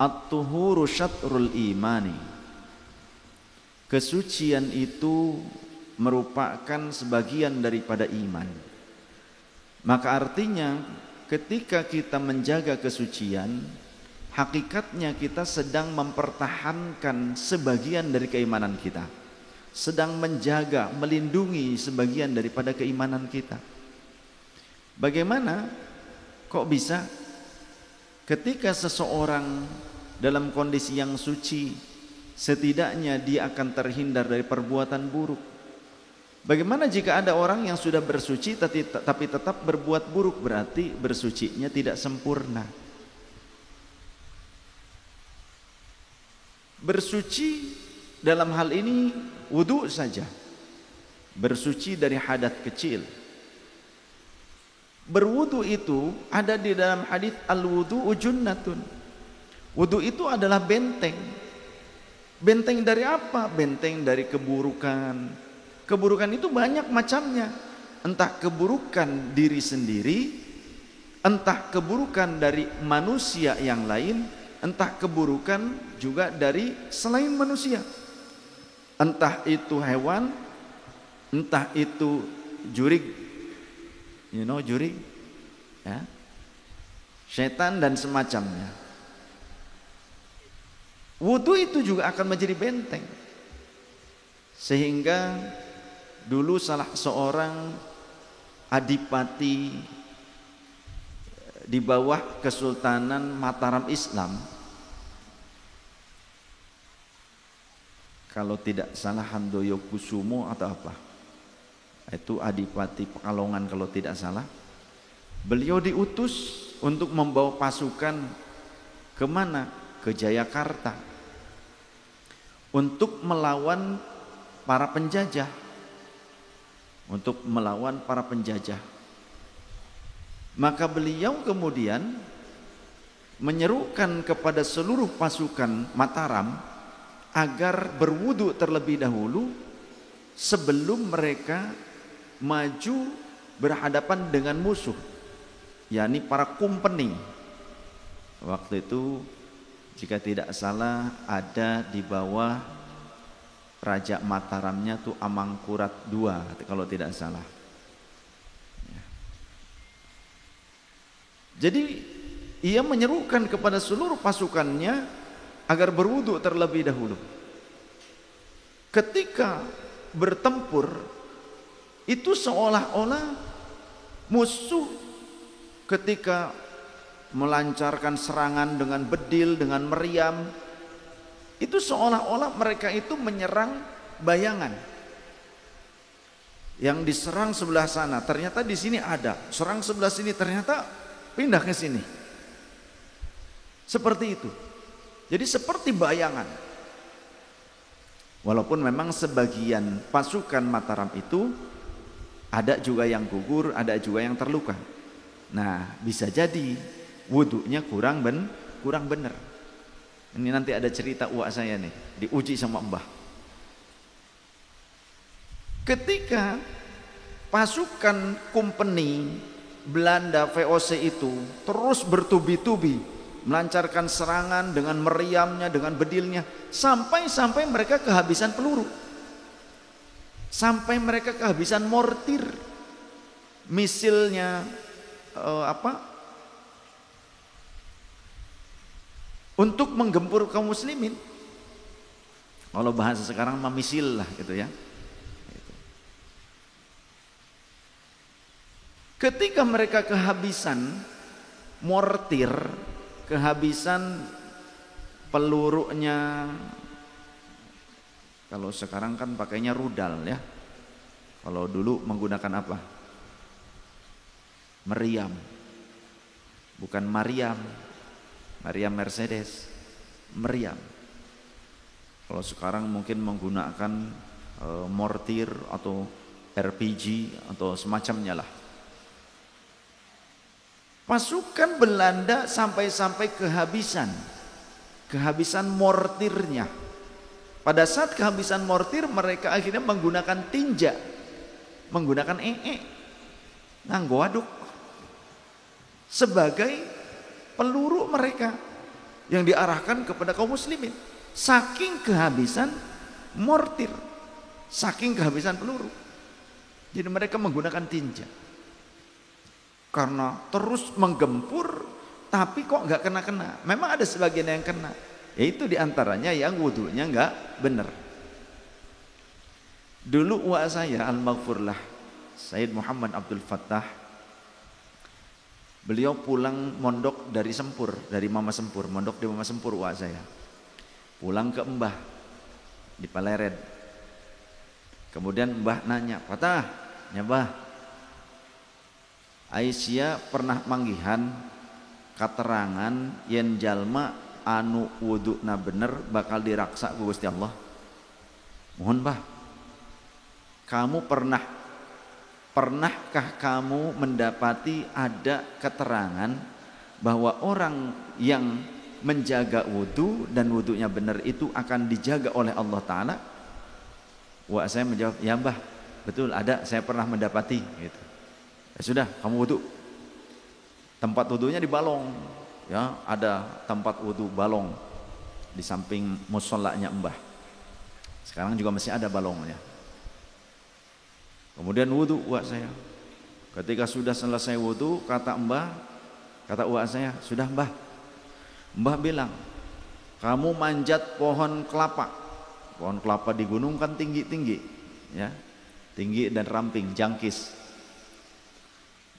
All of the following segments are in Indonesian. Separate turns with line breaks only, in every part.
At-tuhuru syatrul imani. Kesucian itu merupakan sebagian daripada iman. Maka artinya ketika kita menjaga kesucian, hakikatnya kita sedang mempertahankan sebagian dari keimanan kita, sedang menjaga, melindungi sebagian daripada keimanan kita. Bagaimana kok bisa ketika seseorang dalam kondisi yang suci, setidaknya dia akan terhindar dari perbuatan buruk? Bagaimana jika ada orang yang sudah bersuci tapi tetap berbuat buruk? Berarti bersucinya tidak sempurna. Bersuci dalam hal ini wudu saja, bersuci dari hadat kecil. Berwudu itu ada di dalam hadis al-wudu'u junnatun. Wudu itu adalah benteng. Benteng dari apa? Benteng dari keburukan. Keburukan itu banyak macamnya. Entah keburukan diri sendiri, entah keburukan dari manusia yang lain, entah keburukan juga dari selain manusia. Entah itu hewan, entah itu jurig, jurig, ya, setan dan semacamnya. Wudu itu juga akan menjadi benteng. Sehingga dulu salah seorang adipati di bawah Kesultanan Mataram Islam, kalau tidak salah Handoyo Kusumo atau apa, itu adipati Pekalongan kalau tidak salah. Beliau diutus untuk membawa pasukan kemana? Ke Jayakarta, untuk melawan para penjajah, untuk melawan para penjajah. Maka beliau kemudian menyerukan kepada seluruh pasukan Mataram agar berwudu terlebih dahulu sebelum mereka maju berhadapan dengan musuh, yakni para company. Waktu itu jika tidak salah ada di bawah Raja Mataramnya tuh Amangkurat II kalau tidak salah. Jadi ia menyerukan kepada seluruh pasukannya agar berwudu terlebih dahulu. Ketika bertempur itu seolah-olah musuh ketika melancarkan serangan dengan bedil, dengan meriam, itu seolah-olah mereka itu menyerang bayangan. Yang diserang sebelah sana, ternyata di sini ada. Serang sebelah sini, ternyata pindah ke sini. Seperti itu. Jadi seperti bayangan. Walaupun memang sebagian pasukan Mataram itu ada juga yang gugur, ada juga yang terluka. Nah, bisa jadi wudunya kurang benar. Ini nanti ada cerita uak saya nih, diuji sama Mbah. Ketika pasukan company Belanda VOC itu terus bertubi-tubi melancarkan serangan dengan meriamnya, dengan bedilnya, sampai mereka kehabisan peluru, sampai mereka kehabisan mortir, misilnya untuk menggempur kaum muslimin. Kalau bahasa sekarang misil lah gitu ya. Ketika mereka kehabisan mortir, kehabisan pelurunya, kalau sekarang kan pakainya rudal ya. Kalau dulu menggunakan apa? Meriam. Bukan Mariam. Mariam Mercedes, meriam. Kalau sekarang mungkin menggunakan mortir atau RPG atau semacamnya lah. Pasukan Belanda sampai kehabisan mortirnya. Pada saat kehabisan mortir, mereka akhirnya menggunakan tinja, menggunakan nganggo waduk sebagai peluru mereka yang diarahkan kepada kaum muslimin. Saking kehabisan mortir, saking kehabisan peluru. Jadi mereka menggunakan tinja. Karena terus menggempur, tapi kok nggak kena-kena. Memang ada sebagian yang kena. Yaitu diantaranya yang wudunya nggak benar. Dulu uak saya al-maghfurlah, Sayyid Muhammad Abdul Fattah, beliau pulang mondok dari Sempur, dari Mama Sempur, mondok di Mama Sempur uak saya. Pulang ke Mbah di Paleret. Kemudian Mbah nanya, "Patah, nyabah, Aisyah pernah manggihan katerangan yen jalma anu wudukna bener bakal diraksa ku Gusti Allah. Mohon Mbah, kamu pernahkah kamu mendapati ada keterangan bahwa orang yang menjaga wudu dan wudunya benar itu akan dijaga oleh Allah Ta'ala?" Wah, saya menjawab, "Ya Mbah, betul ada, saya pernah mendapati." Gitu. Ya sudah, kamu wudu. Tempat wudunya di balong, ya, ada tempat wudu balong di samping musholanya Mbah. Sekarang juga masih ada balongnya. Kemudian wudu uak saya. Ketika sudah selesai wudu, kata uak saya, "Sudah Mbah." Mbah bilang, "Kamu manjat pohon kelapa." Pohon kelapa di gunung kan tinggi-tinggi, ya, tinggi dan ramping, jangkis.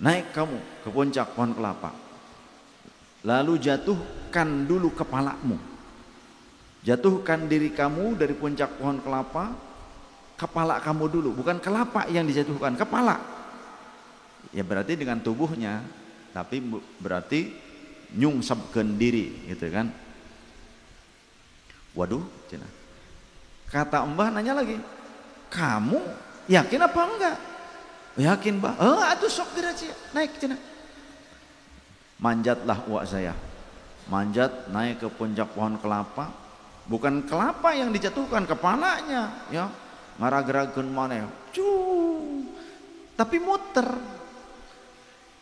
Naik kamu ke puncak pohon kelapa, lalu jatuhkan dulu kepalamu, jatuhkan diri kamu dari puncak pohon kelapa, kepala kamu dulu, bukan kelapa yang dijatuhkan, kepala. Ya berarti dengan tubuhnya, tapi berarti nyungsepkeun diri, gitu kan. Waduh, cina. Kata Mbah nanya lagi, "Kamu yakin apa enggak?" "Yakin Mbah." Atuh sok geus naik cina. Manjatlah uak saya. Manjat naik ke puncak pohon kelapa. Bukan kelapa yang dijatuhkan, kepalanya, ya. Ngaragerageun maneh. Tapi muter.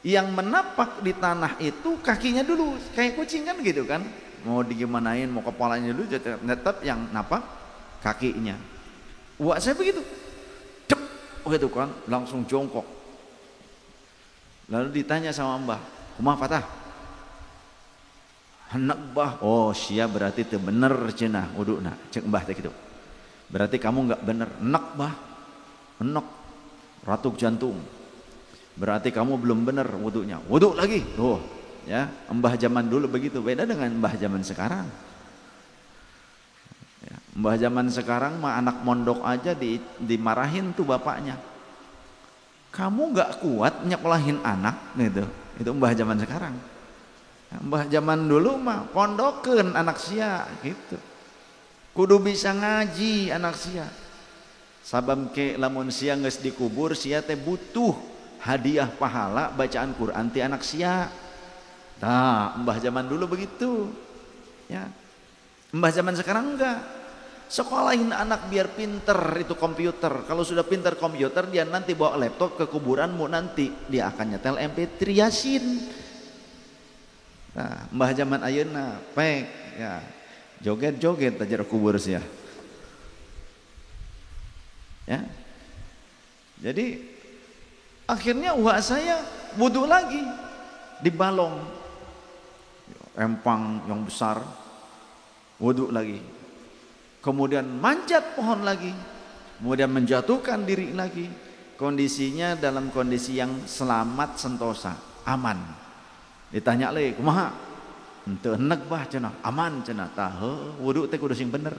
Yang menapak di tanah itu kakinya dulu, kayak kucing kan gitu kan. Mau digimanain, mau kepalanya dulu, tetap yang napak kakinya. Uak saya begitu. Cep, begitu kan, langsung jongkok. Lalu ditanya sama Mbah, "Kumaha Patah?" "Hendak Mbah." "Oh sia berarti teu bener cenah wuduna." Cek Mbah teh gitu. "Berarti kamu enggak bener." "Enek Mbah, enek, ratu jantung." "Berarti kamu belum bener wudunya." "Wudu lagi." Tuh, ya, Mbah zaman dulu begitu, beda dengan Mbah zaman sekarang. Ya, Mbah zaman sekarang mah anak mondok aja dimarahin tuh bapaknya. "Kamu nggak kuat nyekolahin anak," gitu. Itu Mbah zaman sekarang. Mbah zaman dulu mah pondokeun anak sia gitu. Kudu bisa ngaji anak sia. Sabab ke lamun sia geus dikubur, sia teh butuh hadiah pahala bacaan Quran ti anak sia. Nah, Mbah zaman dulu begitu. Ya. Mbah zaman sekarang enggak. Sekolahin anak biar pinter itu komputer. Kalau sudah pinter komputer, dia nanti bawa laptop ke kuburanmu, nanti dia akan nyetel MP3 Yasin. Nah, Mbah zaman ayeuna pek, ya, joget-joget aja kubur sih ya. Ya. Jadi akhirnya uak saya wudu lagi di balong, empang yang besar, wudu lagi. Kemudian manjat pohon lagi, kemudian menjatuhkan diri lagi. Kondisinya dalam kondisi yang selamat sentosa, aman. Ditanya lagi, "Kumaha?" "Henteu enek Bah cenah." "Aman cenah." Tah heuh, wudu teh kudu sing bener.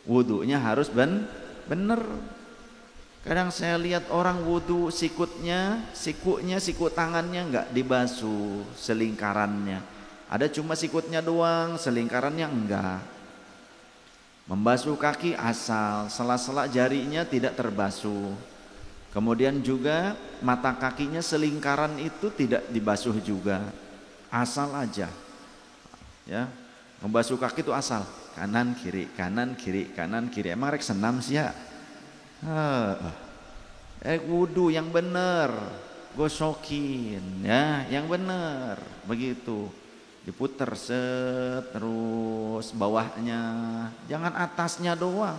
Wudunya harus bener. Kadang saya lihat orang wudu sikunya, sikut tangannya enggak dibasuh, selingkarannya. Ada cuma sikutnya doang, selingkarannya enggak. Membasuh kaki asal, sela-sela jarinya tidak terbasuh. Kemudian juga mata kakinya selingkaran itu tidak dibasuh juga. Asal aja. Ya. Membasuh kaki itu asal, kanan kiri, kanan kiri, kanan kiri. Emang rek senam sih ya? Wudu yang bener, gosokin ya, yang bener begitu. diputer set terus bawahnya, jangan atasnya doang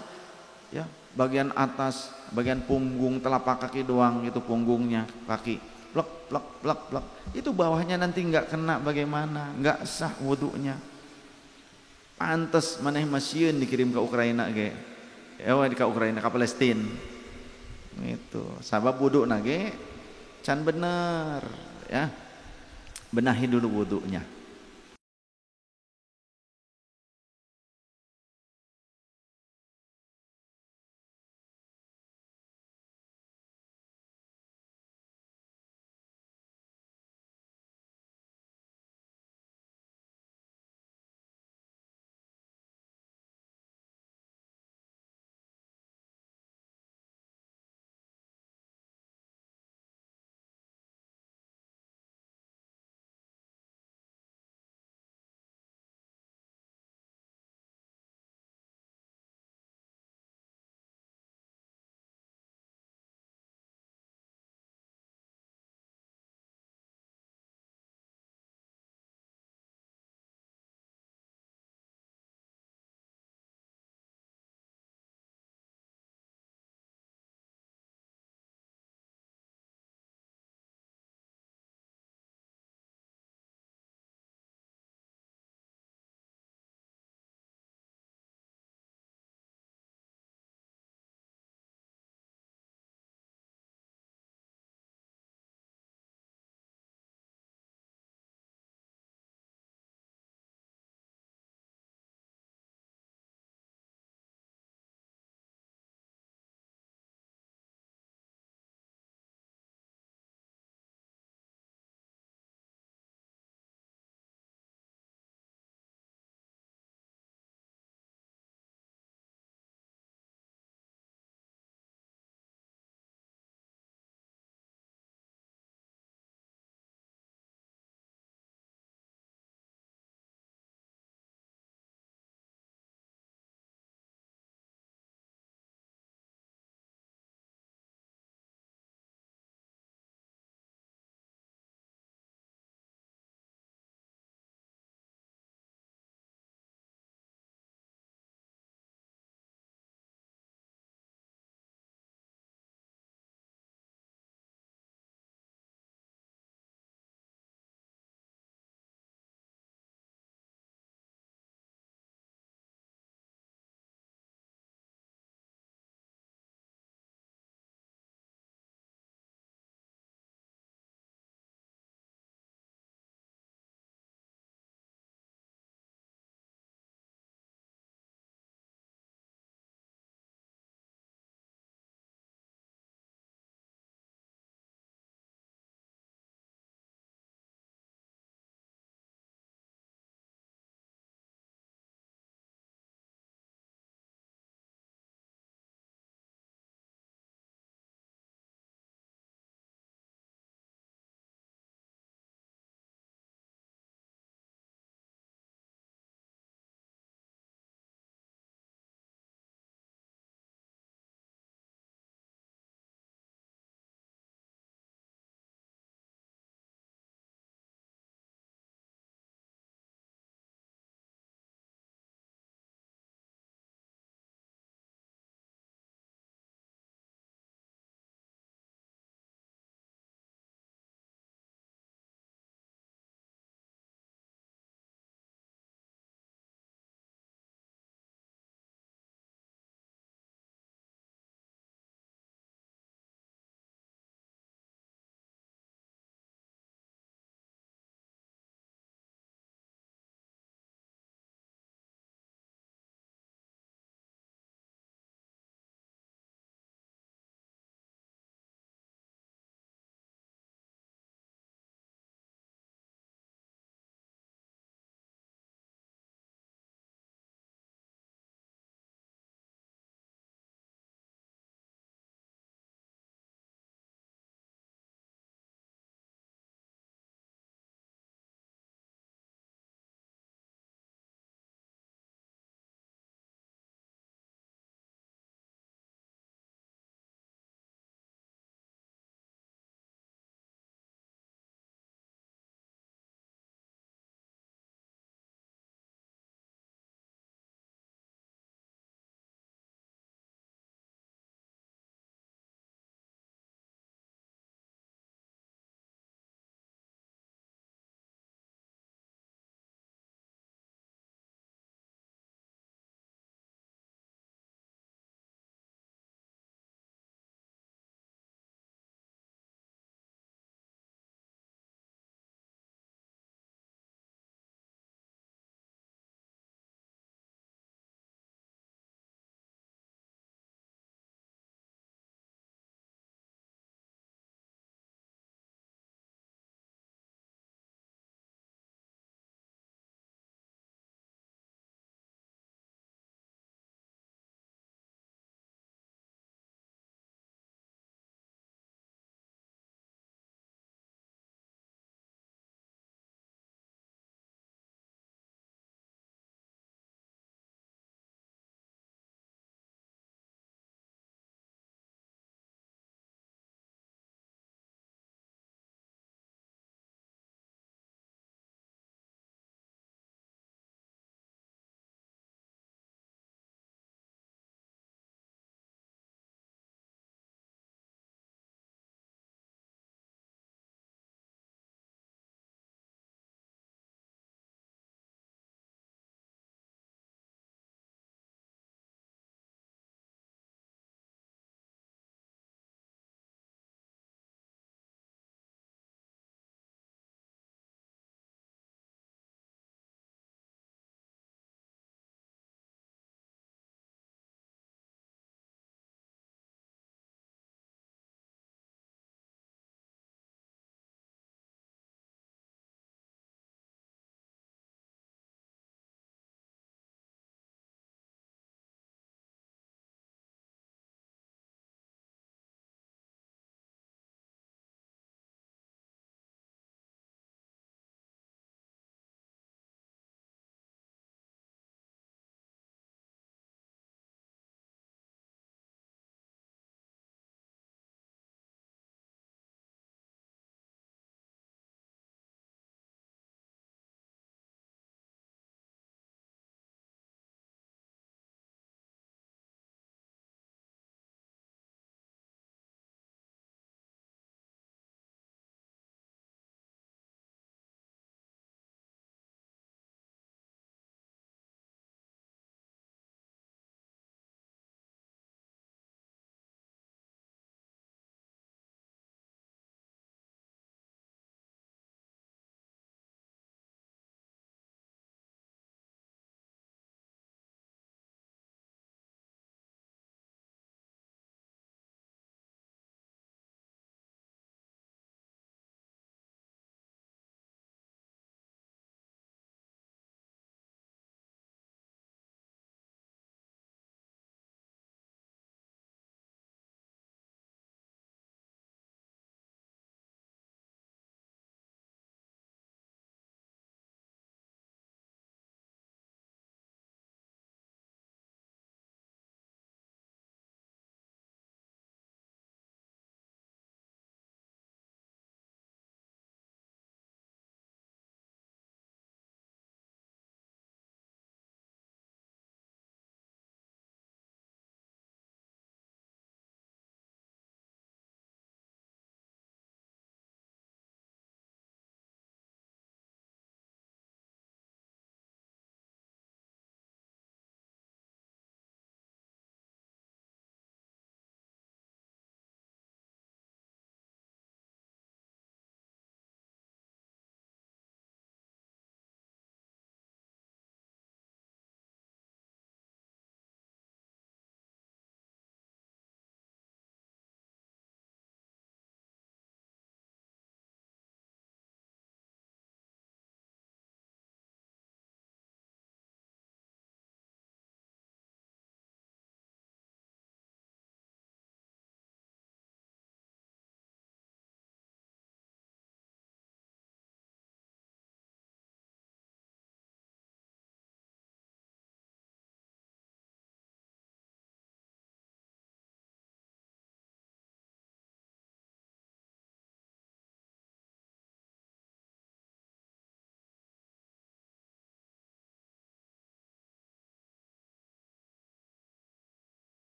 ya, bagian atas, bagian punggung telapak kaki doang itu punggungnya kaki plek plek plek plek, itu bawahnya nanti nggak kena bagaimana, nggak sah wudunya. Pantes maneh masieun dikirim ke Ukraina ge, ke Ukraina ke Palestina itu sabab wudu nage can bener ya, benahi dulu wudunya.